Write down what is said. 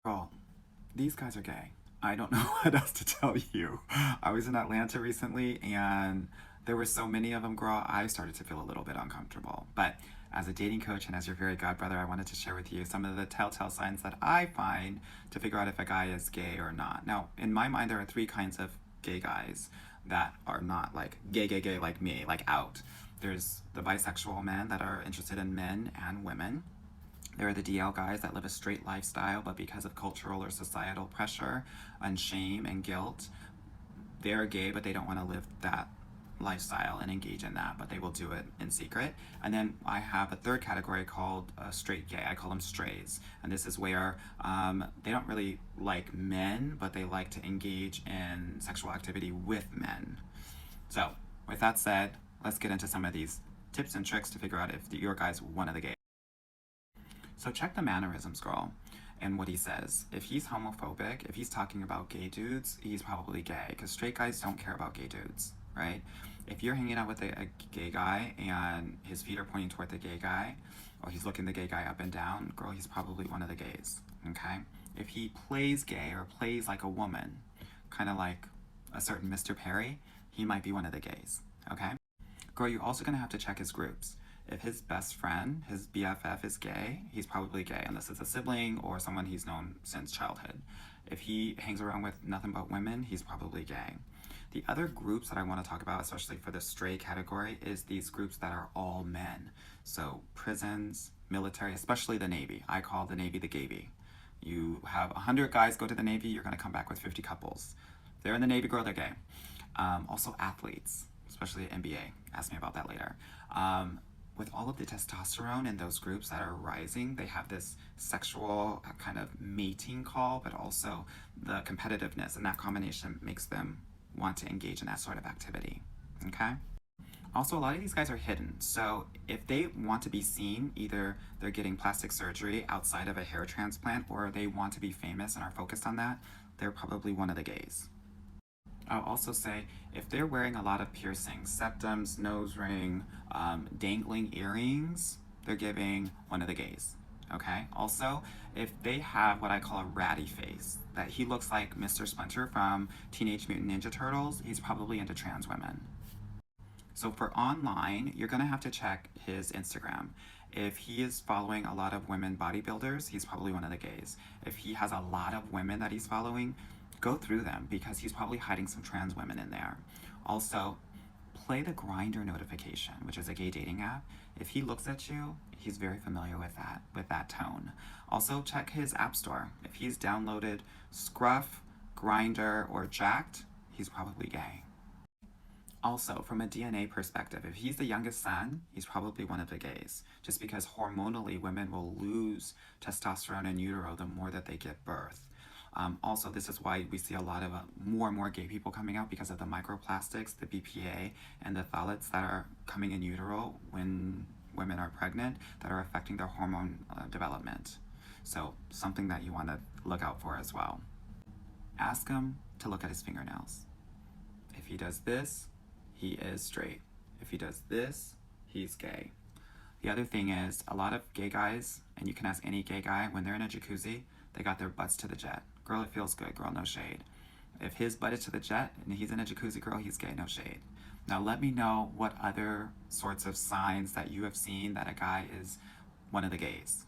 Girl, these guys are gay. I don't know what else to tell you. I was in Atlanta recently and there were so many of them, girl, I started to feel a little bit uncomfortable. But as a dating coach and as your very godbrother, I wanted to share with you some of the telltale signs that I find to figure out if a guy is gay or not. Now, in my mind, there are three kinds of gay guys that are not like gay like me, like out. There's the bisexual men that are interested in men and women. There are the DL guys that live a straight lifestyle, but because of cultural or societal pressure and shame and guilt, they're gay, but they don't want to live that lifestyle and engage in that, but they will do it in secret. And then I have a third category called straight gay. I call them strays. And this is where they don't really like men, but they like to engage in sexual activity with men. So, with that said, let's get into some of these tips and tricks to figure out if your guy's one of the gays. So check the mannerisms, girl, and what he says. If he's homophobic, if he's talking about gay dudes, he's probably gay, because straight guys don't care about gay dudes, right? If you're hanging out with a gay guy and his feet are pointing toward the gay guy, or he's looking the gay guy up and down, girl, he's probably one of the gays, okay? If he plays gay or plays like a woman, kind of like a certain Mr. Perry, he might be one of the gays, okay? Girl, you're also gonna have to check his groups. If his best friend, his BFF, is gay, he's probably gay, unless it's a sibling or someone he's known since childhood. If he hangs around with nothing but women, he's probably gay. The other groups that I want to talk about, especially for the stray category, is these groups that are all men. So prisons, military, especially the Navy. I call the Navy the Gavy. You have 100 guys go to the Navy, you're going to come back with 50 couples. They're in the Navy, girl, they're gay. Also athletes, especially NBA. Ask me about that later. With all of the testosterone in those groups that are rising, they have this sexual kind of mating call, but also the competitiveness, and that combination makes them want to engage in that sort of activity. Okay? Also, a lot of these guys are hidden. So if they want to be seen, either they're getting plastic surgery outside of a hair transplant or they want to be famous and are focused on that, they're probably one of the gays. I'll also say if they're wearing a lot of piercings, septums, nose ring, dangling earrings, they're giving one of the gays. Okay? Also, if they have what I call a ratty face, that he looks like Mr. Splinter from Teenage Mutant Ninja Turtles, he's probably into trans women. So for online, you're gonna have to check his Instagram. If he is following a lot of women bodybuilders, he's probably one of the gays. If he has a lot of women that he's following, go through them because he's probably hiding some trans women in there. Also, play the Grinder notification, which is a gay dating app. If he looks at you, he's very familiar with that tone. Also, check his app store. If he's downloaded Scruff, Grinder, or Jacked, he's probably gay. Also, from a DNA perspective, if he's the youngest son, he's probably one of the gays, just because hormonally women will lose testosterone in utero the more that they give birth. Also, this is why we see a lot of more and more gay people coming out because of the microplastics, the BPA, and the phthalates that are coming in utero when women are pregnant that are affecting their hormone development. So, something that you want to look out for as well. Ask him to look at his fingernails. If he does this, he is straight. If he does this, he's gay. The other thing is, a lot of gay guys, and you can ask any gay guy, when they're in a jacuzzi, they got their butts to the jet. Girl, it feels good. Girl, no shade. If his butt is to the jet and he's in a jacuzzi, girl, he's gay, no shade. Now let me know what other sorts of signs that you have seen that a guy is one of the gays.